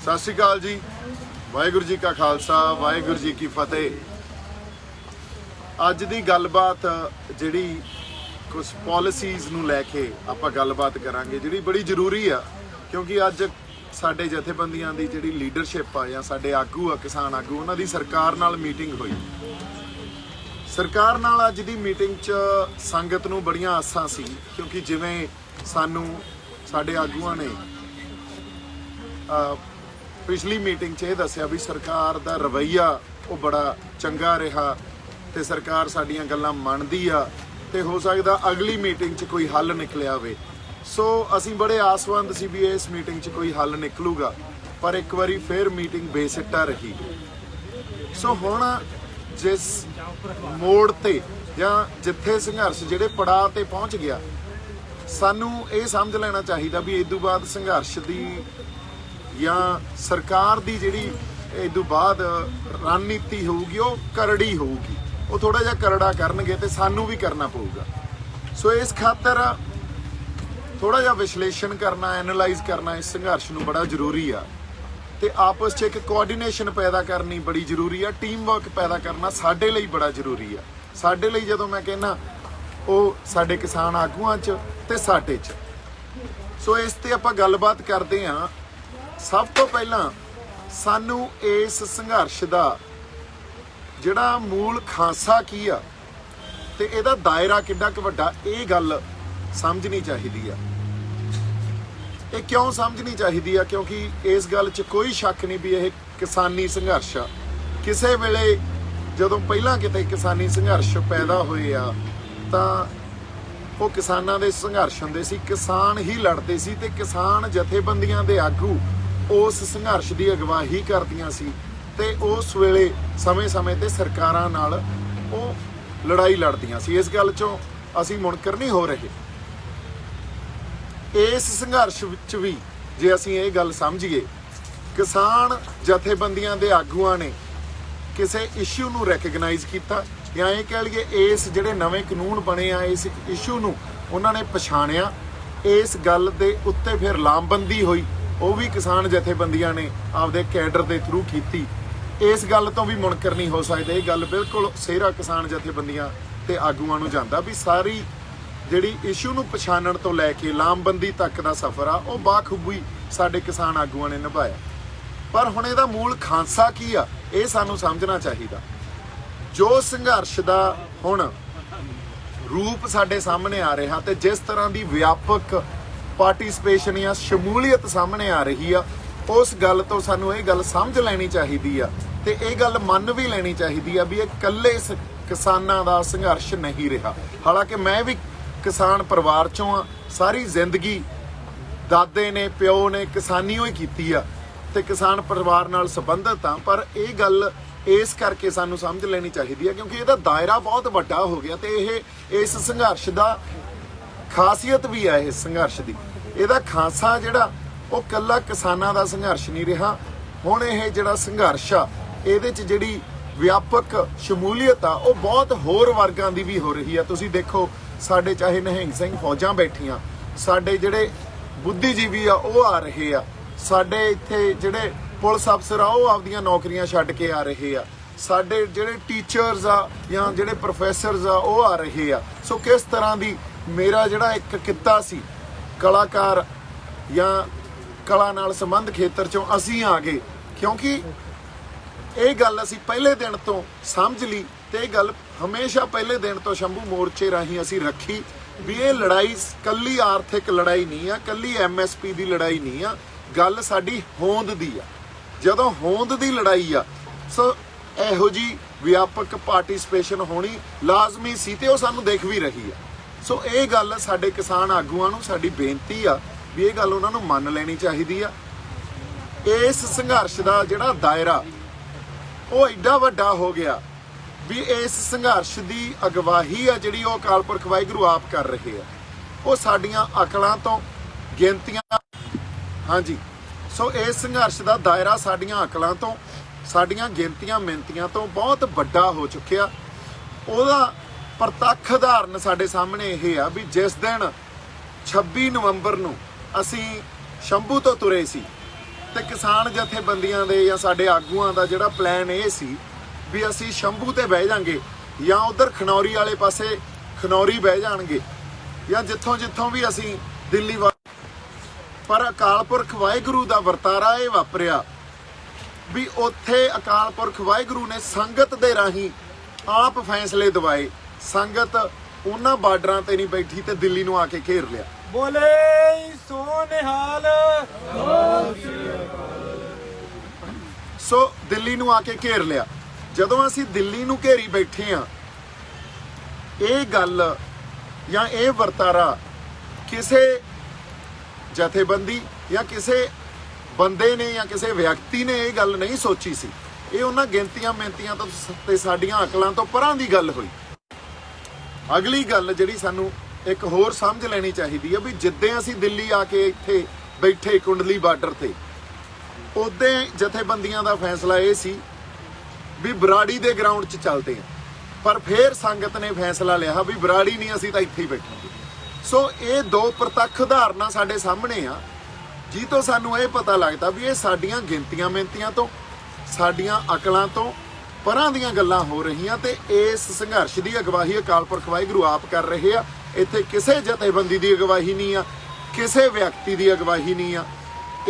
सत श्री अकाल जी। वाहिगुरू जी का खालसा वाहिगुरू जी की फतेह। अज दी गलबात जिहड़ी कुछ पॉलिसीज़ नूं लैके आपां गलबात करांगे जिहड़ी बड़ी जरूरी आ, क्योंकि अज साडे जथेबंदियां दी जिहड़ी लीडरशिप आ जां साडे आगू आ किसान आगू उन्हां दी सरकार नाल मीटिंग होई। सरकार नाल अज दी मीटिंग च संगत नूं बड़ियां आसां सी, क्योंकि जिवें सानूं साडे आगूआं ने पिछली मीटिंग च दस्सिया भी सरकार दा रवैया वो बड़ा चंगा रहा ते सरकार साडियां गल्लां मनदी आ ते हो सकदा अगली मीटिंग च कोई हल निकलिया होवे। सो असीं बड़े आसवंद सी भी इस मीटिंग च कोई हल निकलूगा, पर एक बारी फिर मीटिंग बेसिट्टा रही। सो हुण जिस मोड़ ते जां जिथे संघर्ष जिहड़े पड़ाव ते पहुंच गया, सानूं ये समझ लेना चाहिदा भी इदों बाद संघर्ष दी या सरकार दी जिहड़ी इदों बाद रणनीति होगी वो करड़ी होगी, वो थोड़ा जिहा करड़ा करनगे ते सानूं भी करना पऊगा। सो इस खातर थोड़ा जिहा विश्लेषण करना, एनालाइज करना इस संघर्ष नूं बड़ा जरूरी आ ते आपस च एक कोआर्डीनेशन पैदा करनी बड़ी जरूरी आ। टीम वर्क पैदा करना साडे लई बड़ा जरूरी आ। साडे लई जदों मैं कहना वो साडे किसान आगूआं च ते साडे च। सो इस ते आपां गलबात करदे हां। सब तो पहला सानू इस संघर्ष का जिहड़ा मूल खांसा की आ ते इहदा दायरा किड्डा क वड्डा, ये गल समझनी चाहिदी आ। ये क्यों समझनी चाहिदी आ? क्योंकि इस गल च कोई शक नहीं भी यह किसानी संघर्ष आ। किसे वेले जदों पहलां किते किसानी संघर्ष पैदा होए आ तां वो किसानां दे संघर्ष हुंदे सी, किसान ही लड़दे सी ते किसान जथेबंदियां दे आगू उस संघर्ष की अगवाही करदियां सी ते उस वेले समय समय ते सरकारां नाल वो लड़ाई लड़दियां सी। इस गल चों असीं मुनकर नहीं हो रहे। इस संघर्ष विच भी जे असीं ये गल समझीए, किसान जथेबंदियां दे आगूआं ने किसी इशू नूं रैकगनाइज कीता या ये कह लईए इस जिहड़े नवें कानून बने आ इस इशू नूं उन्हां ने पछाणिया। इस गल दे उत्ते फिर लामबंदी होई, वो भी किसान जथेबंदियां ने आपदे कैडर के थ्रू की। इस गल तो भी मुनकर नहीं हो सकते। ये गल बिल्कुल सेहरा किसान जथेबंदियां ते आगूआं नूं जांदा भी सारी जिहड़ी इशू नूं पछाणन तो लैके लामबंदी तक दा सफ़र आ वो बाखूबी साडे किसान आगूआं ने निभाया। पर हुण इहदा मूल खांसा की आ, ये सानूं समझना चाहिदा। जो संघर्ष दा हुण रूप साडे सामने आ रहा ते जिस तरह की व्यापक पार्टिसिपेशन या शमूलीयत सामने आ रही आ, उस गल तो सानू ये गल समझ लैनी चाहिदी आ ते ये गल मन भी लैनी चाहिदी आ भी ये कल्ले किसानां दा संघर्ष नहीं रहा। हालांकि मैं भी किसान परिवार चों आ, सारी जिंदगी दादे ने प्यो ने किसानी ही कीती आ ते किसान परिवार नाल संबंधित आ, पर यह गल इस करके सानू समझ लेनी चाहिदी है क्योंकि इसदा दायरा बहुत वड्डा हो गया ते इस संघर्ष दा खासियत भी है। इस संघर्ष की इहदा खांसा जिहड़ा वो कल्ला किसानां दा संघर्ष नहीं रहा। हुण इह जिहड़ा संघर्ष आ इहदे च जिहड़ी व्यापक शमूलीयत आ वो बहुत होर वर्गां दी भी हो रही है। तुसीं देखो साडे चाहे निहंग सिंह फौजां बैठियां, साडे जिहड़े बुद्धिजीवी आ वो आ रहे आ, साडे इत्थे जिहड़े पुलिस अफसर आ वो आपदियां नौकरियां छड्ड के आ रहे आ, साडे जिहड़े टीचर्स आ या जिहड़े प्रोफैसरस आ वो आ रहे आ। सो किस तरह दी मेरा जिहड़ा एक कित्ता सी कलाकार या कला नाल संबंध खेतर चों असीं आ गए, क्योंकि ये गल असीं पहले दिन तो समझ ली ते ये गल हमेशा पहले दिन तो शंभू मोर्चे राहीं असीं रखी भी ये लड़ाई कल्ली आर्थिक लड़ाई नहीं आ, कल्ली MSP की लड़ाई नहीं आ, गल साडी होंद दी आ। जदों होंद दी लड़ाई आ सो इहो जी व्यापक पार्टिसिपेशन होनी लाजमी सी ते वो सानूं देख भी रही आ। सो ये गल साडे किसान आगूआं नूं साडी बेनती आ भी ये गल उन्हां नूं मन लैनी चाहिदी आ। इस संघर्ष का जिहड़ा दायरा वो एडा वड्डा हो गया भी इस संघर्ष की अगवाही आ जिहड़ी वो अकाल पुरख वाहिगुरू आप कर रहे आ, वो साडियां अकलां तो गिनतियां। हाँ जी, सो इस संघर्ष का दायरा साडियां अकलां तो साडियां गिनतियां मिनतियां तो बहुत वड्डा हो चुकिया। ਉਹਦਾ ਪ੍ਰਤੱਖ ਉਦਾਹਰਨ ਸਾਡੇ ਸਾਹਮਣੇ ਇਹ ਆ ਵੀ जिस दिन 26 नवंबर ਨੂੰ ਅਸੀਂ शंभू तो तुरे सी ਤੇ ਕਿਸਾਨ ਜਥੇਬੰਦੀਆਂ ਦੇ ਜਾਂ ਸਾਡੇ ਆਗੂਆਂ ਦਾ ਜਿਹੜਾ ਪਲਾਨ ਇਹ ਸੀ ਵੀ ਅਸੀਂ ਸ਼ੰਭੂ ਤੇ ਬਹਿ ਜਾਾਂਗੇ ਜਾਂ ਉਧਰ ਖਨੌਰੀ ਵਾਲੇ ਪਾਸੇ ਖਨੌਰੀ ਬਹਿ ਜਾਣਗੇ ਜਾਂ ਜਿੱਥੋਂ ਵੀ ਅਸੀਂ ਦਿੱਲੀ ਪਰ ਅਕਾਲ ਪੁਰਖ ਵਾਹਿਗੁਰੂ ਦਾ ਵਰਤਾਰਾ ਇਹ ਵਾਪਰਿਆ ਵੀ ਉੱਥੇ ਅਕਾਲ ਪੁਰਖ ਵਾਹਿਗੁਰੂ ਨੇ ਸੰਗਤ ਦੇ ਰਾਹੀਂ ਆਪ ਫੈਸਲੇ ਦਵਾਏ। ਸੰਗਤ ਉਹਨਾਂ ਬਾਰਡਰਾਂ ਤੇ ਨਹੀਂ ਬੈਠੀ ਤੇ ਦਿੱਲੀ ਨੂੰ ਆ ਕੇ ਘੇਰ ਲਿਆ। ਬੋਲੇ ਸੋ ਨਿਹਾਲ। ਸੋ ਦਿੱਲੀ ਨੂੰ ਆ ਕੇ ਘੇਰ ਲਿਆ। ਜਦੋਂ ਅਸੀਂ ਦਿੱਲੀ ਨੂੰ ਘੇਰੀ ਬੈਠੇ ਆ, ਇਹ ਗੱਲ ਜਾਂ ਇਹ ਵਰਤਾਰਾ ਕਿਸੇ ਜਥੇਬੰਦੀ ਜਾਂ ਕਿਸੇ ਬੰਦੇ ਨੇ ਜਾਂ ਕਿਸੇ ਵਿਅਕਤੀ ਨੇ ਇਹ ਗੱਲ ਨਹੀਂ ਸੋਚੀ ਸੀ। ਇਹ ਉਹਨਾਂ ਗਿਣਤੀਆਂ ਮਿਹਨਤੀਆਂ ਤੋਂ ਤੇ ਸਾਡੀਆਂ ਅਕਲਾਂ ਤੋਂ ਪਰਾਂ ਦੀ ਗੱਲ ਹੋਈ। ਅਗਲੀ ਗੱਲ ਜਿਹੜੀ ਸਾਨੂੰ ਇੱਕ ਹੋਰ ਸਮਝ ਲੈਣੀ ਚਾਹੀਦੀ ਹੈ ਵੀ ਜਿੱਦਾਂ ਅਸੀਂ ਦਿੱਲੀ ਆ ਕੇ ਇੱਥੇ ਬੈਠੇ ਕੁੰਡਲੀ ਬਾਰਡਰ ਤੇ, ਉਦੋਂ ਜਥੇਬੰਦੀਆਂ ਦਾ ਫੈਸਲਾ ਇਹ ਸੀ ਵੀ ਬਰਾੜੀ ਦੇ ਗਰਾਊਂਡ 'ਚ ਚੱਲਦੇ ਆ, ਪਰ ਫਿਰ ਸੰਗਤ ਨੇ ਫੈਸਲਾ ਲਿਆ ਵੀ ਬਰਾੜੀ ਨਹੀਂ, ਅਸੀਂ ਤਾਂ ਇੱਥੇ ਹੀ ਬੈਠਾਂਗੇ। ਸੋ ਇਹ ਦੋ ਪ੍ਰਤੱਖ ਉਦਾਹਰਨਾਂ ਸਾਡੇ ਸਾਹਮਣੇ ਆ, ਜੀ ਤੋਂ ਸਾਨੂੰ ਇਹ ਪਤਾ ਲੱਗਦਾ ਵੀ ਇਹ ਸਾਡੀਆਂ ਗਿਣਤੀਆਂ ਮਿਹਨਤੀਆਂ ਤੋਂ, ਸਾਡੀਆਂ ਅਕਲਾਂ ਤੋਂ ਪਰਾਂ ਦੀਆਂ ਗੱਲਾਂ ਹੋ ਰਹੀਆਂ ਤੇ ਇਸ ਸੰਘਰਸ਼ ਦੀ ਅਗਵਾਈ ਅਕਾਲ ਪੁਰਖ ਵਾਹਿਗੁਰੂ ਆਪ ਕਰ ਰਹੇ ਆ। ਇੱਥੇ ਕਿਸੇ ਜਥੇਬੰਦੀ ਦੀ ਅਗਵਾਈ ਨਹੀਂ ਆ, ਕਿਸੇ ਵਿਅਕਤੀ ਦੀ ਅਗਵਾਈ ਨਹੀਂ ਆ।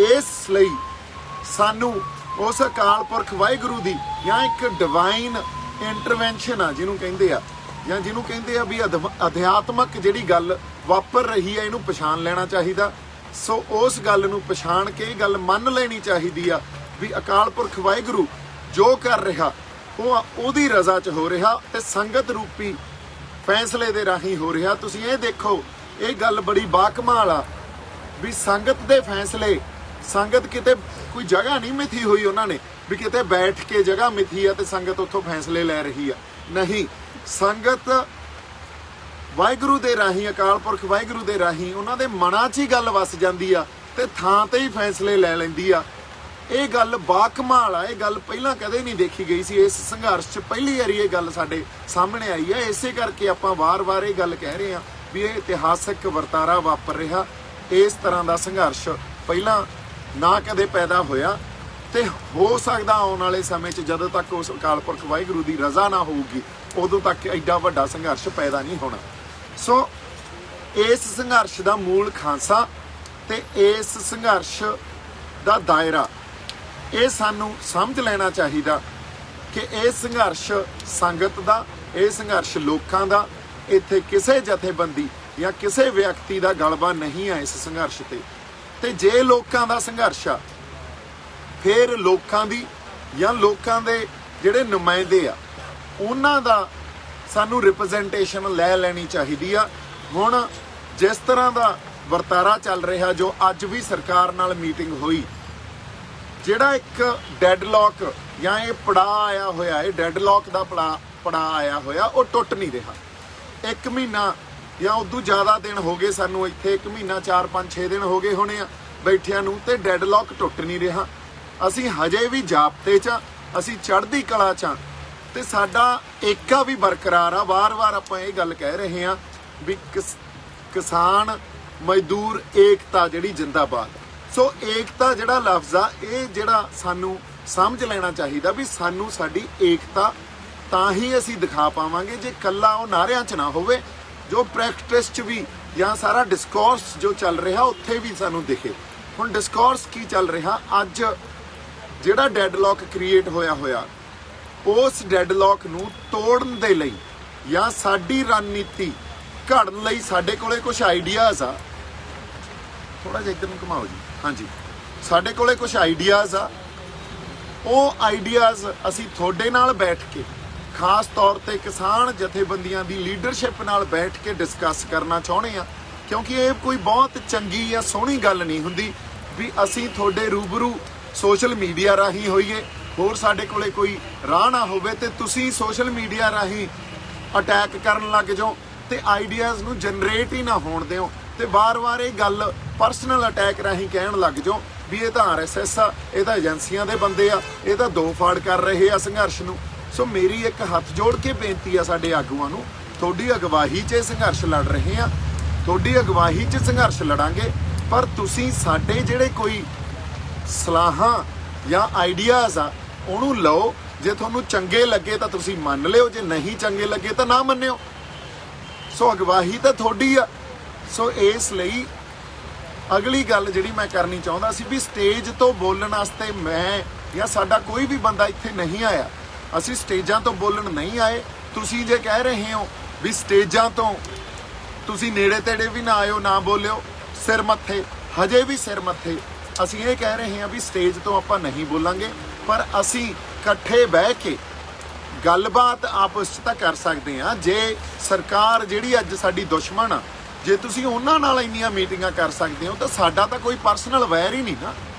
ਇਸ ਲਈ ਸਾਨੂੰ ਉਸ ਅਕਾਲ ਪੁਰਖ ਵਾਹਿਗੁਰੂ ਦੀ ਜਾਂ ਇੱਕ ਡਿਵਾਈਨ ਇੰਟਰਵੈਂਸ਼ਨ ਆ ਜਿਹਨੂੰ ਕਹਿੰਦੇ ਆ, ਜਾਂ ਜਿਹਨੂੰ ਕਹਿੰਦੇ ਆ ਵੀ ਅਧਿਆਤਮਕ ਜਿਹੜੀ ਗੱਲ ਵਾਪਰ ਰਹੀ ਹੈ, ਇਹਨੂੰ ਪਛਾਣ ਲੈਣਾ ਚਾਹੀਦਾ। ਸੋ ਉਸ ਗੱਲ ਨੂੰ ਪਛਾਣ ਕੇ ਇਹ ਗੱਲ ਮੰਨ ਲੈਣੀ ਚਾਹੀਦੀ ਆ ਵੀ ਅਕਾਲ ਪੁਰਖ ਵਾਹਿਗੁਰੂ ਜੋ ਕਰ ਰਿਹਾ ਉਹ ਉਹਦੀ ਰਜ਼ਾ 'ਚ ਹੋ ਰਿਹਾ ਤੇ ਸੰਗਤ ਰੂਪੀ ਫੈਸਲੇ ਦੇ ਰਾਹੀਂ ਹੋ ਰਿਹਾ। ਤੁਸੀਂ ਇਹ ਦੇਖੋ, ਇਹ ਗੱਲ ਬੜੀ ਬਾਕਮਾਲ ਆ ਵੀ ਸੰਗਤ ਦੇ ਫੈਸਲੇ, ਸੰਗਤ ਕਿਤੇ ਕੋਈ ਜਗ੍ਹਾ ਨਹੀਂ ਮਿਥੀ ਹੋਈ ਉਹਨਾਂ ਨੇ ਵੀ ਕਿਤੇ ਬੈਠ ਕੇ ਜਗ੍ਹਾ ਮਿਥੀ ਆ ਤੇ ਸੰਗਤ ਉੱਥੋਂ ਫੈਸਲੇ ਲੈ ਰਹੀ ਆ। ਨਹੀਂ, ਸੰਗਤ ਵਾਹਿਗੁਰੂ ਦੇ ਰਾਹੀਂ, ਅਕਾਲ ਪੁਰਖ ਵਾਹਿਗੁਰੂ ਦੇ ਰਾਹੀਂ ਉਹਨਾਂ ਦੇ ਮਨਾਂ 'ਚ ਹੀ ਗੱਲ ਵਸ ਜਾਂਦੀ ਆ ਤੇ ਥਾਂ ਤੇ ਹੀ ਫੈਸਲੇ ਲੈ ਲੈਂਦੀ ਆ। ਇਹ ਗੱਲ ਬਾਕਮਾਲ ਆ। ਇਹ ਗੱਲ ਪਹਿਲਾਂ ਕਦੇ ਨਹੀਂ ਦੇਖੀ ਗਈ ਸੀ। ਇਸ ਸੰਘਰਸ਼ 'ਚ ਪਹਿਲੀ ਵਾਰੀ ਇਹ ਗੱਲ ਸਾਡੇ ਸਾਹਮਣੇ ਆਈ ਹੈ। ਇਸੇ ਕਰਕੇ ਆਪਾਂ ਵਾਰ-ਵਾਰ ਇਹ ਗੱਲ ਕਹਿ ਰਹੇ ਹਾਂ ਵੀ ਇਹ ਇਤਿਹਾਸਕ ਵਰਤਾਰਾ ਵਾਪਰ ਰਿਹਾ। ਇਸ ਤਰ੍ਹਾਂ ਦਾ ਸੰਘਰਸ਼ ਪਹਿਲਾਂ ਨਾ ਕਦੇ ਪੈਦਾ ਹੋਇਆ ਤੇ ਹੋ ਸਕਦਾ ਆਉਣ ਵਾਲੇ ਸਮੇਂ 'ਚ ਜਦੋਂ ਤੱਕ ਉਸ ਅਕਾਲ ਪੁਰਖ ਵਾਹਿਗੁਰੂ ਦੀ ਰਜ਼ਾ ਨਾ ਹੋਊਗੀ ਉਦੋਂ ਤੱਕ ਐਡਾ ਵੱਡਾ ਸੰਘਰਸ਼ ਪੈਦਾ ਨਹੀਂ ਹੋਣਾ। ਸੋ ਇਸ ਸੰਘਰਸ਼ ਦਾ ਮੂਲ ਖਾਂਸਾ ਤੇ ਇਸ ਸੰਘਰਸ਼ ਦਾ ਦਾਇਰਾ ਇਹ ਸਾਨੂੰ ਸਮਝ ਲੈਣਾ ਚਾਹੀਦਾ ਕਿ ਇਹ ਸੰਘਰਸ਼ ਸੰਗਤ ਦਾ, ਇਹ ਸੰਘਰਸ਼ ਲੋਕਾਂ ਦਾ, ਇੱਥੇ ਕਿਸੇ ਜਥੇਬੰਦੀ ਜਾਂ ਕਿਸੇ ਵਿਅਕਤੀ ਦਾ ਗਲਬਾ ਨਹੀਂ ਹੈ ਇਸ ਸੰਘਰਸ਼ ਤੇ ਜੇ ਲੋਕਾਂ ਦਾ ਸੰਘਰਸ਼ ਆ ਫਿਰ ਲੋਕਾਂ ਦੀ ਜਾਂ ਲੋਕਾਂ ਦੇ ਜਿਹੜੇ ਨੁਮਾਇੰਦੇ ਆ ਉਹਨਾਂ ਦਾ ਸਾਨੂੰ ਰਿਪਰੈਜ਼ੈਂਟੇਸ਼ਨ ਲੈ ਲੈਣੀ ਚਾਹੀਦੀ ਆ। ਹੁਣ ਜਿਸ ਤਰ੍ਹਾਂ ਦਾ ਵਰਤਾਰਾ ਚੱਲ ਰਿਹਾ, ਜੋ ਅੱਜ ਵੀ ਸਰਕਾਰ ਨਾਲ ਮੀਟਿੰਗ ਹੋਈ, ਜਿਹੜਾ ਇੱਕ ਡੈਡਲੌਕ ਜਾਂ ਇਹ ਪੜਾਅ ਆਇਆ ਹੋਇਆ, ਇਹ ਡੈਡਲੌਕ ਦਾ ਪੜਾਅ ਆਇਆ ਹੋਇਆ, ਉਹ ਟੁੱਟ ਨਹੀਂ ਰਿਹਾ। 1 ਮਹੀਨਾ ਜਾਂ ਉਦੋਂ ਜ਼ਿਆਦਾ ਦਿਨ ਹੋ ਗਏ ਸਾਨੂੰ ਇੱਥੇ, 1 ਮਹੀਨਾ 4, 5, 6 ਦਿਨ ਹੋ ਗਏ ਹੋਣੇ ਆ ਬੈਠਿਆਂ ਨੂੰ ਤੇ ਡੈਡਲੌਕ ਟੁੱਟ ਨਹੀਂ ਰਿਹਾ। ਅਸੀਂ ਹਜੇ ਵੀ ਜਾਬਤੇ 'ਚ, ਅਸੀਂ ਚੜ੍ਹਦੀ ਕਲਾ 'ਚ ਤੇ ਸਾਡਾ ਏਕਾ ਵੀ ਬਰਕਰਾਰ ਆ। ਵਾਰ-ਵਾਰ ਆਪਾਂ ਇਹ ਗੱਲ ਕਹਿ ਰਹੇ ਹਾਂ ਵੀ ਕਿਸਾਨ ਮਜ਼ਦੂਰ ਏਕਤਾ ਜਿਹੜੀ ਜਿੰਦਾਬਾਦ। ਸੋ ਏਕਤਾ ਜਿਹੜਾ ਲਫ਼ਜ਼ ਆ, ਇਹ ਜਿਹੜਾ ਸਾਨੂੰ ਸਮਝ ਲੈਣਾ ਚਾਹੀਦਾ ਵੀ ਸਾਨੂੰ ਸਾਡੀ ਏਕਤਾ ਤਾਂ ਹੀ ਅਸੀਂ ਦਿਖਾ ਪਾਵਾਂਗੇ ਜੇ ਕੱਲਾ ਉਹ ਨਾਅਰਿਆਂ 'ਚ ਨਾ ਹੋਵੇ, ਜੋ ਪ੍ਰੈਕਟਿਸ 'ਚ ਵੀ ਜਾਂ ਸਾਰਾ ਡਿਸਕੋਰਸ ਜੋ ਚੱਲ ਰਿਹਾ ਉੱਥੇ ਵੀ ਸਾਨੂੰ ਦਿਖੇ। ਹੁਣ ਡਿਸਕੋਰਸ ਕੀ ਚੱਲ ਰਿਹਾ ਅੱਜ, ਜਿਹੜਾ ਡੈਡਲੌਕ ਕ੍ਰੀਏਟ ਹੋਇਆ ਉਸ ਡੈਡਲੌਕ ਨੂੰ ਤੋੜਨ ਦੇ ਲਈ ਜਾਂ ਸਾਡੀ ਰਣਨੀਤੀ ਘੜਨ ਲਈ ਸਾਡੇ ਕੋਲੇ ਕੁਝ ਆਈਡੀਆਜ਼ ਆ। ਥੋੜਾ ਜਿਹਾ ਇੱਧਰ ਨੂੰ ਘੁਮਾਓ ਜੀ। ਹਾਂਜੀ, ਸਾਡੇ ਕੋਲੇ ਕੁਝ ਆਈਡੀਆਜ਼ ਆ। ਉਹ ਆਈਡੀਆਜ਼ ਅਸੀਂ ਤੁਹਾਡੇ ਨਾਲ ਬੈਠ ਕੇ, ਖਾਸ ਤੌਰ ਤੇ ਕਿਸਾਨ ਜਥੇਬੰਦੀਆਂ ਦੀ ਲੀਡਰਸ਼ਿਪ ਨਾਲ ਬੈਠ ਕੇ ਡਿਸਕਸ ਕਰਨਾ ਚਾਹੁੰਦੇ ਆ, ਕਿਉਂਕਿ ਇਹ ਕੋਈ ਬਹੁਤ ਚੰਗੀ ਜਾਂ ਸੋਹਣੀ ਗੱਲ ਨਹੀਂ ਹੁੰਦੀ ਵੀ ਅਸੀਂ ਤੁਹਾਡੇ ਰੂਬਰੂ ਸੋਸ਼ਲ ਮੀਡੀਆ ਰਾਹੀਂ ਹੋਈਏ, ਹੋਰ ਸਾਡੇ ਕੋਲੇ ਕੋਈ ਰਾਹ ਨਾ ਹੋਵੇ ਤੇ ਤੁਸੀਂ ਸੋਸ਼ਲ ਮੀਡੀਆ ਰਾਹੀਂ ਅਟੈਕ ਕਰਨ ਲੱਗ ਜਾਓ ਤੇ ਆਈਡੀਆਜ਼ ਨੂੰ ਜਨਰੇਟ ਹੀ ਨਾ ਹੋਣ ਦਿਓ ਤੇ ਵਾਰ-ਵਾਰ ਇਹ ਗੱਲ ਪਰਸਨਲ ਅਟੈਕ ਰਾਹੀਂ ਕਹਿਣ ਲੱਗ ਜਾਓ ਵੀ ਇਹ ਤਾਂ RSS ਆ, ਇਹ ਤਾਂ ਏਜੰਸੀਆਂ ਦੇ ਬੰਦੇ ਆ, ਇਹ ਤਾਂ ਦੋ ਫਾੜ ਕਰ ਰਹੇ ਆ ਸੰਘਰਸ਼ ਨੂੰ। ਸੋ ਮੇਰੀ ਇੱਕ ਹੱਥ ਜੋੜ ਕੇ ਬੇਨਤੀ ਆ ਸਾਡੇ ਆਗੂਆਂ ਨੂੰ, ਤੁਹਾਡੀ ਅਗਵਾਈ 'ਚ ਇਹ ਸੰਘਰਸ਼ ਲੜ ਰਹੇ ਆ, ਤੁਹਾਡੀ ਅਗਵਾਈ 'ਚ ਸੰਘਰਸ਼ ਲੜਾਂਗੇ, ਪਰ ਤੁਸੀਂ ਸਾਡੇ ਜਿਹੜੇ ਕੋਈ ਸਲਾਹਾਂ ਜਾਂ ਆਈਡੀਆਜ਼ ਆ ਉਹਨੂੰ ਲਓ। ਜੇ ਤੁਹਾਨੂੰ ਚੰਗੇ ਲੱਗੇ ਤਾਂ ਤੁਸੀਂ ਮੰਨ ਲਿਓ, ਜੇ ਨਹੀਂ ਚੰਗੇ ਲੱਗੇ ਤਾਂ ਨਾ ਮੰਨਿਓ। ਸੋ ਅਗਵਾਈ ਤਾਂ ਤੁਹਾਡੀ ਆ। ਸੋ ਇਸ ਲਈ ਅਗਲੀ ਗੱਲ ਜਿਹੜੀ ਮੈਂ ਕਰਨੀ ਚਾਹੁੰਦਾ ਸੀ ਵੀ ਸਟੇਜ ਤੋਂ ਬੋਲਣ ਵਾਸਤੇ ਮੈਂ ਜਾਂ ਸਾਡਾ ਕੋਈ ਵੀ ਬੰਦਾ ਇੱਥੇ ਨਹੀਂ ਆਇਆ। ਅਸੀਂ ਸਟੇਜਾਂ ਤੋਂ ਬੋਲਣ ਨਹੀਂ ਆਏ। ਤੁਸੀਂ ਜੇ ਕਹਿ ਰਹੇ ਹੋ ਵੀ ਸਟੇਜਾਂ ਤੋਂ ਤੁਸੀਂ ਨੇੜੇ ਤੇੜੇ ਵੀ ਨਾ ਆਇਓ, ਨਾ ਬੋਲਿਓ, ਸਿਰ ਮੱਥੇ, ਹਜੇ ਵੀ ਸਿਰ ਮੱਥੇ। ਅਸੀਂ ਇਹ ਕਹਿ ਰਹੇ ਹਾਂ ਵੀ ਸਟੇਜ ਤੋਂ ਆਪਾਂ ਨਹੀਂ ਬੋਲਾਂਗੇ, ਪਰ ਅਸੀਂ ਇਕੱਠੇ ਬਹਿ ਕੇ ਗੱਲਬਾਤ ਆਪਸ 'ਚ ਤਾਂ ਕਰ ਸਕਦੇ ਹਾਂ। ਜੇ ਸਰਕਾਰ ਜਿਹੜੀ ਅੱਜ ਸਾਡੀ ਦੁਸ਼ਮਣ ਆ, ਜੇ ਤੁਸੀਂ ਉਹਨਾਂ ਨਾਲ ਇੰਨੀਆਂ ਮੀਟਿੰਗਾਂ ਕਰ ਸਕਦੇ ਹੋ ਤਾਂ ਸਾਡਾ ਤਾਂ ਕੋਈ ਪਰਸਨਲ ਵੈਰ ਹੀ ਨਹੀਂ ਨਾ,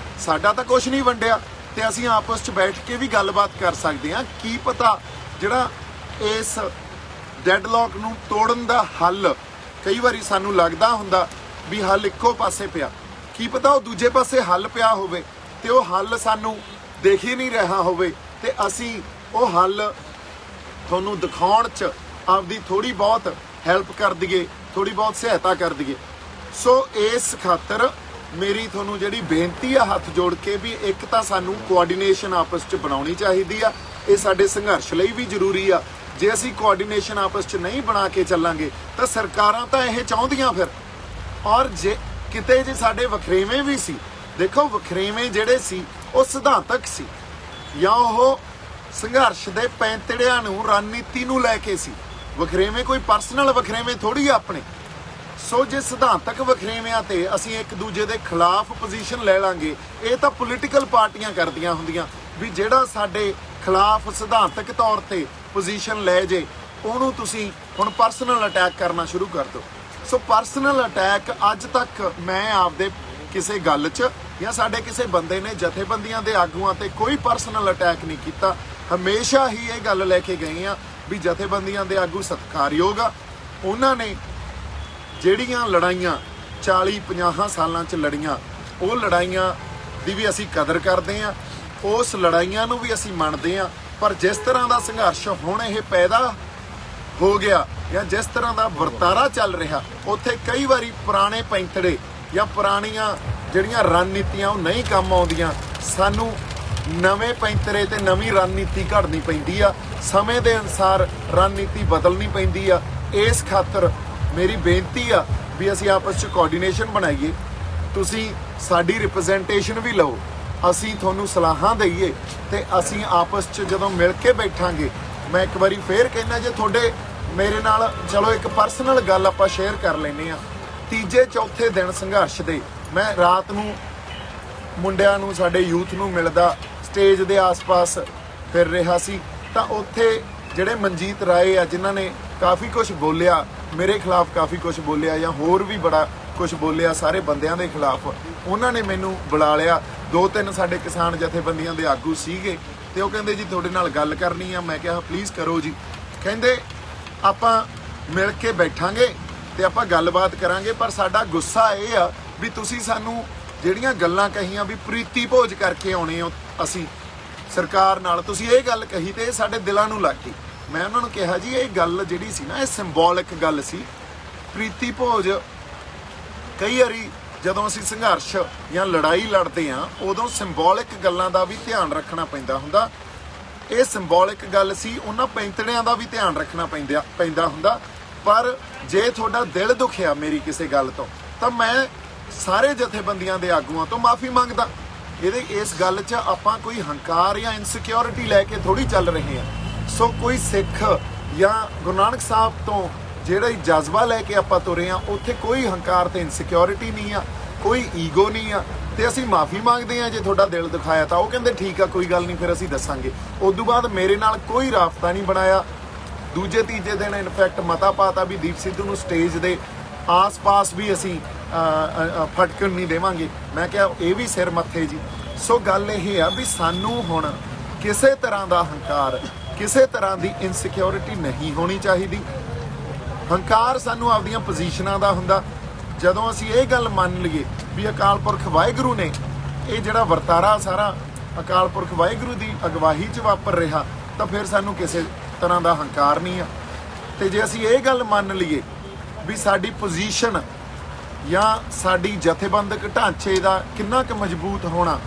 ਸਾਡਾ ਤਾਂ ਕੁਝ ਨਹੀਂ ਵੰਡਿਆ, ਤੇ ਅਸੀਂ ਆਪਸ 'ਚ ਬੈਠ ਕੇ ਵੀ ਗੱਲਬਾਤ ਕਰ ਸਕਦੇ ਹਾਂ। ਕੀ ਪਤਾ ਜਿਹੜਾ ਇਸ ਡੈਡਲੌਕ ਨੂੰ ਤੋੜਨ ਦਾ ਹੱਲ, ਕਈ ਵਾਰੀ ਸਾਨੂੰ ਲੱਗਦਾ ਹੁੰਦਾ ਵੀ ਹੱਲ ਇੱਕੋ ਪਾਸੇ ਪਿਆ, ਕੀ ਪਤਾ ਉਹ ਦੂਜੇ ਪਾਸੇ ਹੱਲ ਪਿਆ ਹੋਵੇ ਤੇ ਉਹ ਹੱਲ ਸਾਨੂੰ ਦੇਖ ਹੀ ਨਹੀਂ ਰਿਹਾ ਹੋਵੇ, ਤੇ ਅਸੀਂ ਉਹ ਹੱਲ ਤੁਹਾਨੂੰ ਦਿਖਾਉਣ 'ਚ ਆਪਦੀ ਥੋੜੀ ਬਹੁਤ ਹੈਲਪ ਕਰ ਦਈਏ, ਥੋੜੀ ਬਹੁਤ ਸਹਾਇਤਾ ਕਰ ਦਈਏ। ਸੋ ਇਸ ਖਾਤਰ ਮੇਰੀ ਤੁਹਾਨੂੰ ਜਿਹੜੀ ਬੇਨਤੀ ਆ ਹੱਥ ਜੋੜ ਕੇ ਵੀ ਇੱਕ ਤਾਂ ਸਾਨੂੰ ਕੋਆਰਡੀਨੇਸ਼ਨ ਆਪਸ 'ਚ ਬਣਾਉਣੀ ਚਾਹੀਦੀ ਆ। ਇਹ ਸਾਡੇ ਸੰਘਰਸ਼ ਲਈ ਵੀ ਜ਼ਰੂਰੀ ਆ। ਜੇ ਅਸੀਂ ਕੋਆਰਡੀਨੇਸ਼ਨ ਆਪਸ 'ਚ ਨਹੀਂ ਬਣਾ ਕੇ ਚੱਲਾਂਗੇ ਤਾਂ ਸਰਕਾਰਾਂ ਤਾਂ ਇਹ ਚਾਹੁੰਦੀਆਂ ਫਿਰ। ਔਰ ਜੇ ਕਿਤੇ ਜੇ ਸਾਡੇ ਵਖਰੇਵੇਂ ਵੀ ਸੀ, ਦੇਖੋ ਵਖਰੇਵੇਂ ਜਿਹੜੇ ਸੀ ਉਹ ਸਿਧਾਂਤਕ ਸੀ ਜਾਂ ਉਹ ਸੰਘਰਸ਼ ਦੇ ਪੈਂਤੜਿਆਂ ਨੂੰ, ਰਣਨੀਤੀ ਨੂੰ ਲੈ ਕੇ ਸੀ। ਵਖਰੇਵੇਂ ਕੋਈ ਪਰਸਨਲ ਵਖਰੇਵੇਂ ਥੋੜੀ ਆ ਆਪਣੇ। ਸੋ ਜੇ ਸਿਧਾਂਤਕ ਵਖਰੇਵਿਆਂ ਤੇ ਅਸੀਂ ਇੱਕ ਦੂਜੇ ਦੇ ਖਿਲਾਫ ਪੋਜੀਸ਼ਨ ਲੈ ਲਾਂਗੇ, ਇਹ ਤਾਂ ਪੋਲੀਟੀਕਲ ਪਾਰਟੀਆਂ ਕਰਦੀਆਂ ਹੁੰਦੀਆਂ ਵੀ ਜਿਹੜਾ ਸਾਡੇ ਖਿਲਾਫ ਸਿਧਾਂਤਕ ਤੌਰ ਤੇ ਪੋਜੀਸ਼ਨ ਲੈ ਜੇ ਉਹਨੂੰ ਤੁਸੀਂ ਹੁਣ ਪਰਸਨਲ ਅਟੈਕ ਕਰਨਾ ਸ਼ੁਰੂ ਕਰ ਦਿਓ। ਸੋ ਪਰਸਨਲ ਅਟੈਕ ਅੱਜ ਤੱਕ ਮੈਂ ਆਪਦੇ ਕਿਸੇ ਗੱਲ 'ਚ ਜਾਂ ਸਾਡੇ ਕਿਸੇ ਬੰਦੇ ਨੇ ਜਥੇਬੰਦੀਆਂ ਦੇ ਆਗੂਆਂ ਤੇ ਕੋਈ ਪਰਸਨਲ ਅਟੈਕ ਨਹੀਂ ਕੀਤਾ। ਹਮੇਸ਼ਾ ਹੀ ਇਹ ਗੱਲ ਲੈ ਕੇ ਗਏ ਆ ਵੀ ਜਥੇਬੰਦੀਆਂ ਦੇ ਆਗੂ ਸਤਿਕਾਰਯੋਗ ਆ। ਉਹਨਾਂ ਨੇ ਜਿਹੜੀਆਂ ਲੜਾਈਆਂ 40-50 ਸਾਲਾਂ 'ਚ ਲੜੀਆਂ, ਉਹ ਲੜਾਈਆਂ ਦੀ ਵੀ ਅਸੀਂ ਕਦਰ ਕਰਦੇ ਆ, ਉਸ ਲੜਾਈਆਂ ਨੂੰ ਵੀ ਅਸੀਂ ਮੰਨਦੇ ਆ। ਪਰ ਜਿਸ ਤਰ੍ਹਾਂ ਦਾ ਸੰਘਰਸ਼ ਹੁਣ ਇਹ ਪੈਦਾ ਹੋ ਗਿਆ ਜਾਂ ਜਿਸ ਤਰ੍ਹਾਂ ਦਾ ਵਰਤਾਰਾ ਚੱਲ ਰਿਹਾ, ਉੱਥੇ ਕਈ ਵਾਰੀ ਪੁਰਾਣੇ ਪੈਂਤੜੇ ਜਾਂ ਪੁਰਾਣੀਆਂ ਜਿਹੜੀਆਂ ਰਣਨੀਤੀਆਂ ਉਹ ਨਹੀਂ ਕੰਮ ਆਉਂਦੀਆਂ। ਸਾਨੂੰ ਨਵੇਂ ਪੈਂਤਰੇ ਤੇ ਨਵੀਂ ਰਣਨੀਤੀ ਘੜਨੀ ਪੈਂਦੀ ਆ, ਸਮੇਂ ਦੇ ਅਨੁਸਾਰ ਰਣਨੀਤੀ ਬਦਲਣੀ ਪੈਂਦੀ ਆ। ਇਸ ਖਾਤਰ ਮੇਰੀ ਬੇਨਤੀ ਆ ਵੀ ਅਸੀਂ ਆਪਸ 'ਚ ਕੋਆਰਡੀਨੇਸ਼ਨ ਬਣਾਈਏ। ਤੁਸੀਂ ਸਾਡੀ ਰਿਪਰੈਜ਼ੈਂਟੇਸ਼ਨ ਵੀ ਲਓ, ਅਸੀਂ ਤੁਹਾਨੂੰ ਸਲਾਹਾਂ ਦਈਏ ਤੇ ਅਸੀਂ ਆਪਸ 'ਚ ਜਦੋਂ ਮਿਲ ਕੇ ਬੈਠਾਂਗੇ। ਮੈਂ ਇੱਕ ਵਾਰੀ ਫੇਰ ਕਹਿੰਦਾ, ਜੇ ਤੁਹਾਡੇ ਮੇਰੇ ਨਾਲ ਚਲੋ ਇੱਕ ਪਰਸਨਲ ਗੱਲ ਆਪਾਂ ਸ਼ੇਅਰ ਕਰ ਲੈਂਦੇ ਆ। ਤੀਜੇ ਚੌਥੇ ਦਿਨ ਸੰਘਰਸ਼ ਦੇ ਮੈਂ ਰਾਤ ਨੂੰ ਮੁੰਡਿਆਂ ਨੂੰ, ਸਾਡੇ ਯੂਥ ਨੂੰ ਮਿਲਦਾ, ਸਟੇਜ ਦੇ ਆਸ-ਪਾਸ ਫਿਰ ਰਿਹਾ ਸੀ, ਤਾਂ ਉੱਥੇ ਜਿਹੜੇ ਮਨਜੀਤ ਰਾਏ ਆ ਜਿਨ੍ਹਾਂ ਨੇ ਕਾਫੀ ਕੁਝ ਬੋਲਿਆ ਮੇਰੇ ਖਿਲਾਫ, ਕਾਫੀ ਕੁਝ ਬੋਲਿਆ ਜਾਂ ਹੋਰ ਵੀ ਬੜਾ ਕੁਝ ਬੋਲਿਆ ਸਾਰੇ ਬੰਦਿਆਂ ਦੇ ਖਿਲਾਫ, ਉਹਨਾਂ ਨੇ ਮੈਨੂੰ ਬੁਲਾ ਲਿਆ। 2-3 ਸਾਡੇ ਕਿਸਾਨ ਜਥੇਬੰਦੀਆਂ ਦੇ ਆਗੂ ਸੀਗੇ ਤੇ ਉਹ ਕਹਿੰਦੇ ਜੀ ਤੁਹਾਡੇ ਨਾਲ ਗੱਲ ਕਰਨੀ ਆ। ਮੈਂ ਕਿਹਾ ਪਲੀਜ਼ ਕਰੋ ਜੀ। ਕਹਿੰਦੇ ਆਪਾਂ ਮਿਲ ਕੇ ਬੈਠਾਂਗੇ ਤੇ ਆਪਾਂ ਗੱਲਬਾਤ ਕਰਾਂਗੇ, ਪਰ ਸਾਡਾ ਗੁੱਸਾ ਇਹ ਆ ਵੀ ਤੁਸੀਂ ਸਾਨੂੰ ਜਿਹੜੀਆਂ ਗੱਲਾਂ ਕਹੀਆਂ ਵੀ ਪ੍ਰੀਤੀ ਭੋਜ ਕਰਕੇ ਆਉਣੇ ਹੋ ਅਸੀਂ ਸਰਕਾਰ ਨਾਲ, ਤੁਸੀਂ ਇਹ ਗੱਲ ਕਹੀ ਤੇ ਇਹ ਸਾਡੇ ਦਿਲਾਂ ਨੂੰ ਲੱਗ ਗਈ। ਮੈਂ ਉਹਨਾਂ ਨੂੰ ਕਿਹਾ ਜੀ ਇਹ ਗੱਲ ਜਿਹੜੀ ਸੀ ਨਾ, ਇਹ ਸਿੰਬੋਲਿਕ ਗੱਲ ਸੀ। ਪ੍ਰੀਤੀ ਭੋਜ ਕਈ ਵਾਰੀ ਜਦੋਂ ਅਸੀਂ ਸੰਘਰਸ਼ ਜਾਂ ਲੜਾਈ ਲੜਦੇ ਆ ਉਦੋਂ ਸਿੰਬੋਲਿਕ ਗੱਲਾਂ ਦਾ ਵੀ ਧਿਆਨ ਰੱਖਣਾ ਪੈਂਦਾ ਹੁੰਦਾ। ਇਹ ਸਿੰਬੋਲਿਕ ਗੱਲ ਸੀ, ਉਹਨਾਂ ਪੈਂਤੜਿਆਂ ਦਾ ਵੀ ਧਿਆਨ ਰੱਖਣਾ ਪੈਂਦਾ ਹੁੰਦਾ। ਪਰ ਜੇ ਤੁਹਾਡਾ ਦਿਲ ਦੁਖਿਆ ਮੇਰੀ ਕਿਸੇ ਗੱਲ ਤੋਂ, ਤਾਂ ਮੈਂ ਸਾਰੇ ਜਥੇਬੰਦੀਆਂ ਦੇ ਆਗੂਆਂ ਤੋਂ ਮਾਫੀ ਮੰਗਦਾ। ਇਸ ਗੱਲ 'ਚ ਆਪਾਂ ਕੋਈ ਹੰਕਾਰ ਜਾਂ ਇਨਸਿਕਿਉਰਿਟੀ ਲੈ ਕੇ ਥੋੜੀ ਚੱਲ ਰਹੇ ਆ। ਸੋ ਕੋਈ ਸਿੱਖ ਜਾਂ ਗੁਰੂ ਨਾਨਕ ਸਾਹਿਬ ਤੋਂ ਜਿਹੜਾ ਜਜ਼ਬਾ ਲੈ ਕੇ ਆਪਾਂ ਤੁਰੇ ਆ, ਉੱਥੇ ਕੋਈ ਹੰਕਾਰ ਤੇ ਇਨਸਿਕਿਉਰਿਟੀ ਨਹੀਂ ਆ, ਕੋਈ ਈਗੋ ਨਹੀਂ ਆ। ਤੇ ਅਸੀਂ ਮਾਫੀ ਮੰਗਦੇ ਆ ਜੇ ਤੁਹਾਡਾ ਦਿਲ ਦਿਖਾਇਆ ਤਾਂ। ਉਹ ਕਹਿੰਦੇ ਠੀਕ ਆ, ਕੋਈ ਗੱਲ ਨਹੀਂ, ਫਿਰ ਅਸੀਂ ਦੱਸਾਂਗੇ। ਉਸ ਤੋਂ ਬਾਅਦ ਮੇਰੇ ਨਾਲ ਕੋਈ ਰਾਬਤਾ ਨਹੀਂ ਬਣਾਇਆ। ਦੂਜੇ ਤੀਜੇ ਦਿਨ ਇਨਫੈਕਟ ਮਤਾ ਪਾਤਾ ਵੀ ਦੀਪ ਸਿੱਧੂ ਨੂੰ ਸਟੇਜ ਦੇ ਆਸ-ਪਾਸ ਵੀ ਅਸੀਂ ਫਟਕਣ ਨਹੀਂ ਦੇਵਾਂਗੇ। ਮੈਂ ਕਿਹਾ ਇਹ ਵੀ ਸਿਰ ਮੱਥੇ ਜੀ। ਸੋ ਗੱਲ ਇਹ ਆ ਵੀ ਸਾਨੂੰ ਹੁਣ ਕਿਸੇ ਤਰ੍ਹਾਂ ਦਾ ਹੰਕਾਰ, ਕਿਸੇ ਤਰ੍ਹਾਂ ਦੀ ਇਨਸਿਕਿਉਰਿਟੀ ਨਹੀਂ ਹੋਣੀ ਚਾਹੀਦੀ। ਹੰਕਾਰ ਸਾਨੂੰ ਆਪਦੀਆਂ ਪੋਜੀਸ਼ਨਾਂ ਦਾ ਹੁੰਦਾ। ਜਦੋਂ ਅਸੀਂ ਇਹ ਗੱਲ ਮੰਨ ਲਈਏ ਵੀ ਅਕਾਲ ਪੁਰਖ ਵਾਹਿਗੁਰੂ ਨੇ ਇਹ ਜਿਹੜਾ ਵਰਤਾਰਾ ਸਾਰਾ ਅਕਾਲ ਪੁਰਖ ਵਾਹਿਗੁਰੂ ਦੀ ਅਗਵਾਈ 'ਚ ਵਾਪਰ ਰਿਹਾ, ਤਾਂ ਫਿਰ ਸਾਨੂੰ ਕਿਸੇ ਤਰ੍ਹਾਂ ਦਾ ਹੰਕਾਰ ਨਹੀਂ ਆ। ਤੇ ਜੇ ਅਸੀਂ ਇਹ ਗੱਲ ਮੰਨ ਲਈਏ ਵੀ ਸਾਡੀ ਪੋਜੀਸ਼ਨ ਜਾਂ ਸਾਡੀ ਜਥੇਬੰਦਕ ਢਾਂਚੇ ਦਾ ਕਿੰਨਾ ਕੁ ਮਜ਼ਬੂਤ ਹੋਣਾ,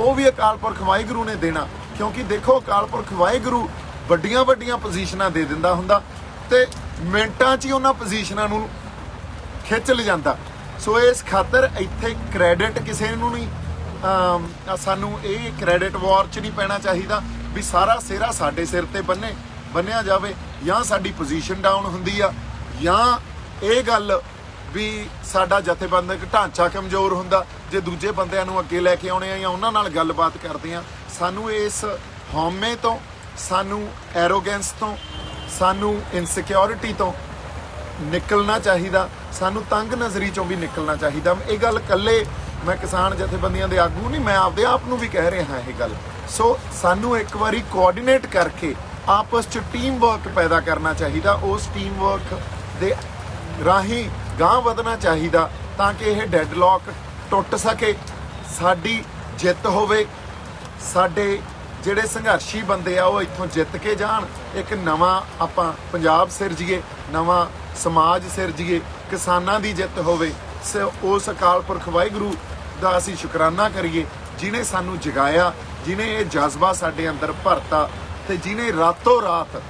ਉਹ ਵੀ ਅਕਾਲ ਪੁਰਖ ਵਾਹਿਗੁਰੂ ਨੇ ਦੇਣਾ, ਕਿਉਂਕਿ ਦੇਖੋ ਅਕਾਲ ਪੁਰਖ ਵਾਹਿਗੁਰੂ ਵੱਡੀਆਂ ਵੱਡੀਆਂ ਪੋਜੀਸ਼ਨਾਂ ਦੇ ਦਿੰਦਾ ਹੁੰਦਾ ਤੇ ਮਿੰਟਾਂ 'ਚ ਹੀ ਉਹਨਾਂ ਪੋਜੀਸ਼ਨਾਂ ਨੂੰ ਖਿੱਚ ਲਿਜਾਂਦਾ। ਸੋ ਇਸ ਖਾਤਰ ਇੱਥੇ ਕ੍ਰੈਡਿਟ ਕਿਸੇ ਨੂੰ ਨਹੀਂ, ਸਾਨੂੰ ਇਹ ਕ੍ਰੈਡਿਟ ਵਾਰ 'ਚ ਨਹੀਂ ਪੈਣਾ ਚਾਹੀਦਾ ਵੀ ਸਾਰਾ ਸਿਹਰਾ ਸਾਡੇ ਸਿਰ ਤੇ ਬੰਨਿਆ ਜਾਵੇ, ਜਾਂ ਸਾਡੀ ਪੋਜੀਸ਼ਨ ਡਾਊਨ ਹੁੰਦੀ ਆ, ਜਾਂ ਇਹ ਗੱਲ ਵੀ ਸਾਡਾ ਜਥੇਬੰਦਕ ਢਾਂਚਾ ਕਮਜ਼ੋਰ ਹੁੰਦਾ ਜੇ ਦੂਜੇ ਬੰਦਿਆਂ ਨੂੰ ਅੱਗੇ ਲੈ ਕੇ ਆਉਣੇ ਆ ਜਾਂ ਉਹਨਾਂ ਨਾਲ ਗੱਲਬਾਤ ਕਰਦੇ ਆ। ਸਾਨੂੰ ਇਸ ਹਉਮੈ ਤੋਂ, ਸਾਨੂੰ ਐਰੋਗੈਂਸ ਤੋਂ, ਸਾਨੂੰ ਇਨਸਿਕਿਉਰਿਟੀ ਤੋਂ ਨਿਕਲਣਾ ਚਾਹੀਦਾ, ਸਾਨੂੰ ਤੰਗ ਨਜ਼ਰੀ ਚੋਂ ਵੀ ਨਿਕਲਣਾ ਚਾਹੀਦਾ। ਇਹ ਗੱਲ ਇਕੱਲੇ ਮੈਂ ਕਿਸਾਨ ਜਥੇਬੰਦੀਆਂ ਦੇ ਆਗੂ ਨਹੀਂ, ਮੈਂ ਆਪਦੇ ਆਪ ਨੂੰ ਵੀ ਕਹਿ ਰਿਹਾ ਇਹ ਗੱਲ। ਸੋ ਸਾਨੂੰ ਇੱਕ ਵਾਰੀ ਕੋਆਰਡੀਨੇਟ ਕਰਕੇ ਆਪਸ 'ਚ ਟੀਮ ਵਰਕ ਪੈਦਾ ਕਰਨਾ ਚਾਹੀਦਾ, ਉਸ ਟੀਮ ਵਰਕ ਦੇ ਰਾਹੀਂ ਗਾਂਹ ਵਧਣਾ ਚਾਹੀਦਾ ਤਾਂ ਕਿ ਇਹ ਡੈਡਲੌਕ ਟੁੱਟ ਸਕੇ, ਸਾਡੀ ਜਿੱਤ ਹੋਵੇ, ਸਾਡੇ ਜਿਹੜੇ ਸੰਘਰਸ਼ੀ ਬੰਦੇ ਆ ਉਹ ਇੱਥੋਂ ਜਿੱਤ ਕੇ ਜਾਣ, ਇੱਕ ਨਵਾਂ ਆਪਾਂ ਪੰਜਾਬ ਸਿਰਜੀਏ, ਨਵਾਂ ਸਮਾਜ ਸਿਰਜੀਏ, ਕਿਸਾਨਾਂ ਦੀ ਜਿੱਤ ਹੋਵੇ। ਉਸ ਅਕਾਲ ਪੁਰਖ ਵਾਹਿਗੁਰੂ ਦਾ ਅਸੀਂ ਸ਼ੁਕਰਾਨਾ ਕਰੀਏ ਜਿਨੇ ਸਾਨੂੰ ਜਗਾਇਆ, ਜਿਨੇ ਇਹ ਜਜ਼ਬਾ ਸਾਡੇ ਅੰਦਰ ਭਰਤਾ ਤੇ ਜਿਨੇ ਰਾਤੋਂ ਰਾਤ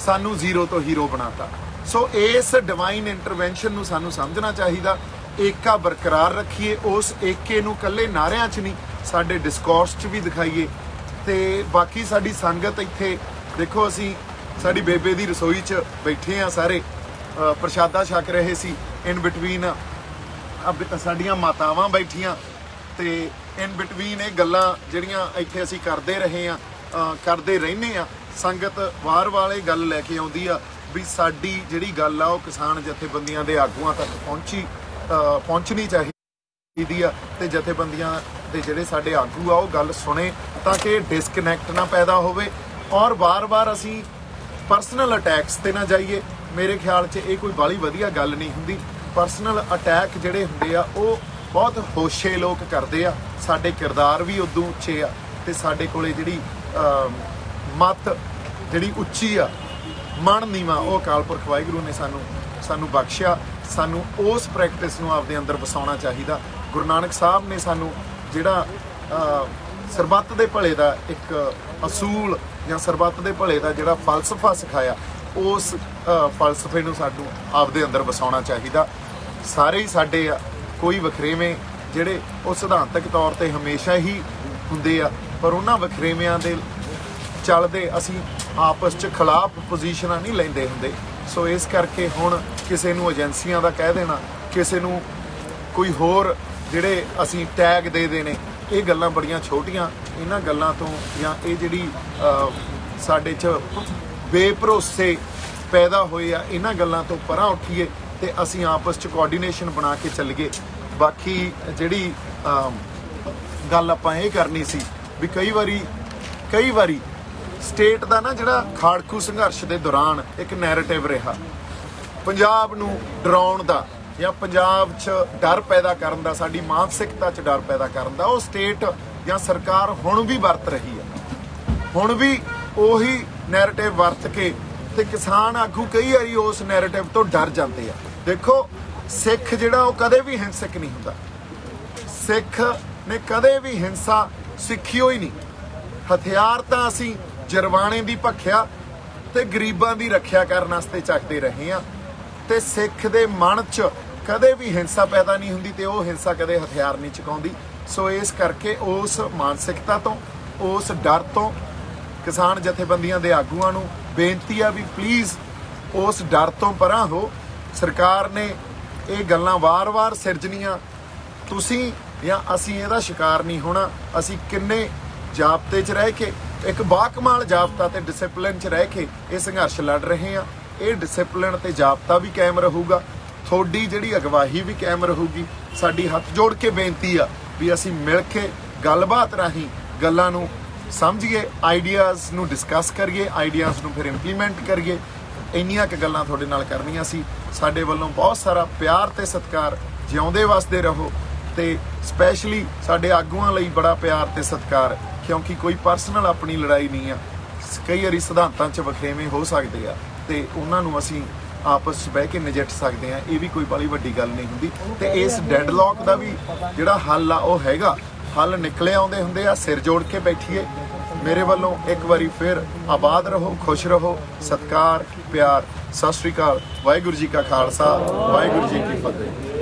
ਸਾਨੂੰ ਜ਼ੀਰੋ ਤੋਂ ਹੀਰੋ ਬਣਾਤਾ। ਸੋ ਇਸ ਡਿਵਾਈਨ ਇੰਟਰਵੈਂਸ਼ਨ ਨੂੰ ਸਾਨੂੰ ਸਮਝਣਾ ਚਾਹੀਦਾ, ਏਕਾ ਬਰਕਰਾਰ ਰੱਖੀਏ, ਉਸ ਏਕੇ ਨੂੰ ਇਕੱਲੇ ਨਾਰਿਆਂ 'ਚ ਨਹੀਂ ਸਾਡੇ ਡਿਸਕੋਰਸ 'ਚ ਵੀ ਦਿਖਾਈਏ। ਤੇ ਬਾਕੀ ਸਾਡੀ ਸੰਗਤ ਇੱਥੇ ਦੇਖੋ, ਅਸੀਂ ਸਾਡੀ ਬੇਬੇ ਦੀ ਰਸੋਈ 'ਚ ਬੈਠੇ ਆ, ਸਾਰੇ ਪ੍ਰਸ਼ਾਦਾ ਛਕ ਰਹੇ ਸੀ। ਇਨ ਬਿਟਵੀਨ ਸਾਡੀਆਂ ਮਾਤਾਵਾਂ ਬੈਠੀਆਂ ਤੇ ਇਨ ਬਿਟਵੀਨ ਇਹ ਗੱਲਾਂ ਜਿਹੜੀਆਂ ਇੱਥੇ ਅਸੀਂ ਕਰਦੇ ਰਹੇ ਆ, ਕਰਦੇ ਰਹਿੰਦੇ ਆ। ਸੰਗਤ ਵਾਰ ਵਾਲੇ ਗੱਲ ਲੈ ਕੇ ਆਉਂਦੀ ਆ ਵੀ ਸਾਡੀ ਜਿਹੜੀ ਗੱਲ ਆ ਉਹ ਕਿਸਾਨ ਜਥੇਬੰਦੀਆਂ ਦੇ ਆਗੂਆਂ ਤੱਕ ਪਹੁੰਚਣੀ ਚਾਹੀਦੀ ਆ ਤੇ ਜਥੇਬੰਦੀਆਂ ਦੇ ਜਿਹੜੇ ਸਾਡੇ ਆਗੂ ਆ ਉਹ ਗੱਲ ਸੁਣੇ ਤਾਂ ਕਿ ਡਿਸਕਨੈਕਟ ਨਾ ਪੈਦਾ ਹੋਵੇ ਔਰ ਵਾਰ-ਵਾਰ ਅਸੀਂ ਪਰਸਨਲ ਅਟੈਕਸ ਤੇ ਨਾ ਜਾਈਏ। ਮੇਰੇ ਖਿਆਲ 'ਚ ਇਹ ਕੋਈ ਬਾਹਲੀ ਵਧੀਆ ਗੱਲ ਨਹੀਂ ਹੁੰਦੀ। ਪਰਸਨਲ ਅਟੈਕ ਜਿਹੜੇ ਹੁੰਦੇ ਆ ਉਹ ਬਹੁਤ ਹੋਸ਼ੇ ਲੋਕ ਕਰਦੇ ਆ, ਸਾਡੇ ਕਿਰਦਾਰ ਵੀ ਉਦੋਂ ਉੱਚੇ ਆ ਤੇ ਸਾਡੇ ਕੋਲੇ ਜਿਹੜੀ ਮੱਤ ਜਿਹੜੀ ਉੱਚੀ ਆ, ਮਨ ਨੀਵਾਂ, ਉਹ ਅਕਾਲ ਪੁਰਖ ਵਾਹਿਗੁਰੂ ਨੇ ਸਾਨੂੰ ਬਖਸ਼ਿਆ। ਸਾਨੂੰ ਉਸ ਪ੍ਰੈਕਟਿਸ ਨੂੰ ਆਪਦੇ ਅੰਦਰ ਵਸਾਉਣਾ ਚਾਹੀਦਾ। ਗੁਰੂ ਨਾਨਕ ਸਾਹਿਬ ਨੇ ਸਾਨੂੰ ਜਿਹੜਾ ਸਰਬੱਤ ਦੇ ਭਲੇ ਦਾ ਇੱਕ ਅਸੂਲ ਜਾਂ ਸਰਬੱਤ ਦੇ ਭਲੇ ਦਾ ਜਿਹੜਾ ਫਲਸਫਾ ਸਿਖਾਇਆ, ਉਸ ਫਲਸਫੇ ਨੂੰ ਸਾਨੂੰ ਆਪਦੇ ਅੰਦਰ ਵਸਾਉਣਾ ਚਾਹੀਦਾ। ਸਾਰੇ ਹੀ ਸਾਡੇ ਆ, ਕੋਈ ਵਖਰੇਵੇਂ ਜਿਹੜੇ ਉਹ ਸਿਧਾਂਤਕ ਤੌਰ ਤੇ ਹਮੇਸ਼ਾ ਹੀ ਹੁੰਦੇ ਆ, ਪਰ ਉਹਨਾਂ ਵਖਰੇਵਿਆਂ ਦੇ ਚੱਲਦੇ ਅਸੀਂ ਆਪਸ 'ਚ ਖਿਲਾਫ ਪੋਜੀਸ਼ਨਾਂ ਨਹੀਂ ਲੈਂਦੇ ਹੁੰਦੇ। ਸੋ ਇਸ ਕਰਕੇ ਹੁਣ ਕਿਸੇ ਨੂੰ ਏਜੰਸੀਆਂ ਦਾ ਕਹਿ ਦੇਣਾ, ਕਿਸੇ ਨੂੰ ਕੋਈ ਹੋਰ ਜਿਹੜੇ ਅਸੀਂ ਟੈਗ ਦੇ ਦੇਣੇ, ਇਹ ਗੱਲਾਂ ਬੜੀਆਂ ਛੋਟੀਆਂ। ਇਹਨਾਂ ਗੱਲਾਂ ਤੋਂ ਜਾਂ ਇਹ ਜਿਹੜੀ ਸਾਡੇ 'ਚ ਬੇਭਰੋਸੇ ਪੈਦਾ ਹੋਏ ਆ, ਇਹਨਾਂ ਗੱਲਾਂ ਤੋਂ ਪਰਾਂ ਉੱਠੀਏ ਤੇ ਅਸੀਂ ਆਪਸ 'ਚ ਕੋਆਰਡੀਨੇਸ਼ਨ ਬਣਾ ਕੇ ਚੱਲੀਏ। ਬਾਕੀ ਜਿਹੜੀ ਗੱਲ ਆਪਾਂ ਇਹ ਕਰਨੀ ਸੀ ਵੀ ਕਈ ਵਾਰੀ ਸਟੇਟ ਦਾ ਨਾ ਜਿਹੜਾ ਖਾੜਕੂ ਸੰਘਰਸ਼ ਦੇ ਦੌਰਾਨ ਇੱਕ ਨੈਰੇਟਿਵ ਰਿਹਾ ਪੰਜਾਬ ਨੂੰ ਡਰਾਉਣ ਦਾ ਜਾਂ ਪੰਜਾਬ 'ਚ ਡਰ ਪੈਦਾ ਕਰਨ ਦਾ, ਸਾਡੀ ਮਾਨਸਿਕਤਾ 'ਚ ਡਰ ਪੈਦਾ ਕਰਨ ਦਾ, ਉਹ ਸਟੇਟ ਜਾਂ ਸਰਕਾਰ ਹੁਣ ਵੀ ਵਰਤ ਰਹੀ ਹੈ। ਹੁਣ ਵੀ ਉਹੀ ਨੈਰੇਟਿਵ ਵਰਤ ਕੇ ਤੇ ਕਿਸਾਨ ਆਗੂ ਕਈ ਵਾਰੀ ਉਸ ਨੈਰੇਟਿਵ ਤੋਂ ਡਰ ਜਾਂਦੇ ਆ। ਦੇਖੋ, ਸਿੱਖ ਜਿਹੜਾ ਉਹ ਕਦੇ ਵੀ ਹਿੰਸਕ ਨਹੀਂ ਹੁੰਦਾ। ਸਿੱਖ ਨੇ ਕਦੇ ਵੀ ਹਿੰਸਾ ਸਿੱਖੀ ਹੋਈ ਨਹੀਂ। ਹਥਿਆਰ ਤਾਂ ਅਸੀਂ ਜਰਵਾਣੇ ਦੀ ਭੱਖਿਆ ਤੇ ਗਰੀਬਾਂ ਦੀ ਰੱਖਿਆ ਕਰਨ ਵਾਸਤੇ ਚੱਕਦੇ ਰਹੇ ਆ ਤੇ ਸਿੱਖ ਦੇ ਮਨ 'ਚ ਕਦੇ ਵੀ ਹਿੰਸਾ ਪੈਦਾ ਨਹੀਂ ਹੁੰਦੀ ਤੇ ਉਹ ਹਿੰਸਾ ਕਦੇ ਹਥਿਆਰ ਨਹੀਂ ਚੁਕਾਉਂਦੀ। ਸੋ ਇਸ ਕਰਕੇ ਉਸ ਮਾਨਸਿਕਤਾ ਤੋਂ, ਉਸ ਡਰ ਤੋਂ ਕਿਸਾਨ ਜਥੇਬੰਦੀਆਂ ਦੇ ਆਗੂਆਂ ਨੂੰ ਬੇਨਤੀ ਆ ਵੀ ਪਲੀਜ਼ ਉਸ ਡਰ ਤੋਂ ਪਰਾਂ ਹੋ। ਸਰਕਾਰ ਨੇ ਇਹ ਗੱਲਾਂ ਵਾਰ-ਵਾਰ ਸਿਰਜਣੀਆਂ, ਤੁਸੀਂ ਜਾਂ ਅਸੀਂ ਇਹਦਾ ਸ਼ਿਕਾਰ ਨਹੀਂ ਹੋਣਾ। ਅਸੀਂ ਕਿੰਨੇ ਜਾਬਤੇ 'ਚ ਰਹਿ ਕੇ, ਇੱਕ ਬਾਕਮਾਲ ਜਾਬਤਾ ਤੇ ਡਿਸਪਲਿਨ 'ਚ ਰਹਿ ਕੇ ਇਹ ਸੰਘਰਸ਼ ਲੜ ਰਹੇ ਆ। ਇਹ ਡਿਸਪਲਿਨ ਤੇ ਜਾਬਤਾ ਵੀ ਕਾਇਮ ਰਹੂਗਾ, ਤੁਹਾਡੀ ਜਿਹੜੀ ਅਗਵਾਈ ਵੀ ਕਾਇਮ ਰਹੂਗੀ। ਸਾਡੀ ਹੱਥ ਜੋੜ ਕੇ ਬੇਨਤੀ ਆ ਵੀ ਅਸੀਂ ਮਿਲ ਕੇ ਗੱਲਬਾਤ ਰਾਹੀਂ ਗੱਲਾਂ ਨੂੰ ਸਮਝੀਏ, ਆਈਡੀਆਜ਼ ਨੂੰ ਡਿਸਕਸ ਕਰੀਏ, ਆਈਡੀਆਜ਼ ਨੂੰ ਫਿਰ ਇੰਪਲੀਮੈਂਟ ਕਰੀਏ। ਇੰਨੀਆਂ ਕੁ ਗੱਲਾਂ ਤੁਹਾਡੇ ਨਾਲ ਕਰਨੀਆਂ ਸੀ। ਸਾਡੇ ਵੱਲੋਂ ਬਹੁਤ ਸਾਰਾ ਪਿਆਰ ਤੇ ਸਤਿਕਾਰ। ਜਿਉਂਦੇ ਵਸਦੇ ਰਹੋ ਤੇ ਸਪੈਸ਼ਲੀ ਸਾਡੇ ਆਗੂਆਂ ਲਈ ਬੜਾ ਪਿਆਰ ਤੇ ਸਤਿਕਾਰ, ਕਿਉਂਕਿ ਕੋਈ ਪਰਸਨਲ ਆਪਣੀ ਲੜਾਈ ਨਹੀਂ ਆ। ਕਈ ਵਾਰੀ ਸਿਧਾਂਤਾਂ 'ਚ ਵਖਰੇਵੇਂ ਹੋ ਸਕਦੇ ਆ ਤੇ ਉਹਨਾਂ ਨੂੰ ਅਸੀਂ ਆਪਸ 'ਚ ਬਹਿ ਕੇ ਨਜਿੱਠ ਸਕਦੇ ਆ। ਇਹ ਵੀ ਕੋਈ ਬੜੀ ਵੱਡੀ ਗੱਲ ਨਹੀਂ ਹੁੰਦੀ ਤੇ ਇਸ ਡੈਡਲੌਕ ਦਾ ਵੀ ਜਿਹੜਾ ਹੱਲ ਆ ਉਹ ਹੈਗਾ। ਹੱਲ ਨਿਕਲੇ ਆਉਂਦੇ ਹੁੰਦੇ ਆ। ਸਿਰ ਜੋੜ ਕੇ ਬੈਠੀਏ। ਮੇਰੇ ਵੱਲੋਂ ਇੱਕ ਵਾਰੀ ਫਿਰ ਆਬਾਦ ਰਹੋ, ਖੁਸ਼ ਰਹੋ, ਸਤਿਕਾਰ, ਪਿਆਰ। ਸਤਿ ਸ਼੍ਰੀ ਅਕਾਲ। ਵਾਹਿਗੁਰੂ ਜੀ ਕਾ ਖਾਲਸਾ, ਵਾਹਿਗੁਰੂ ਜੀ ਕੀ ਫਤਿਹ।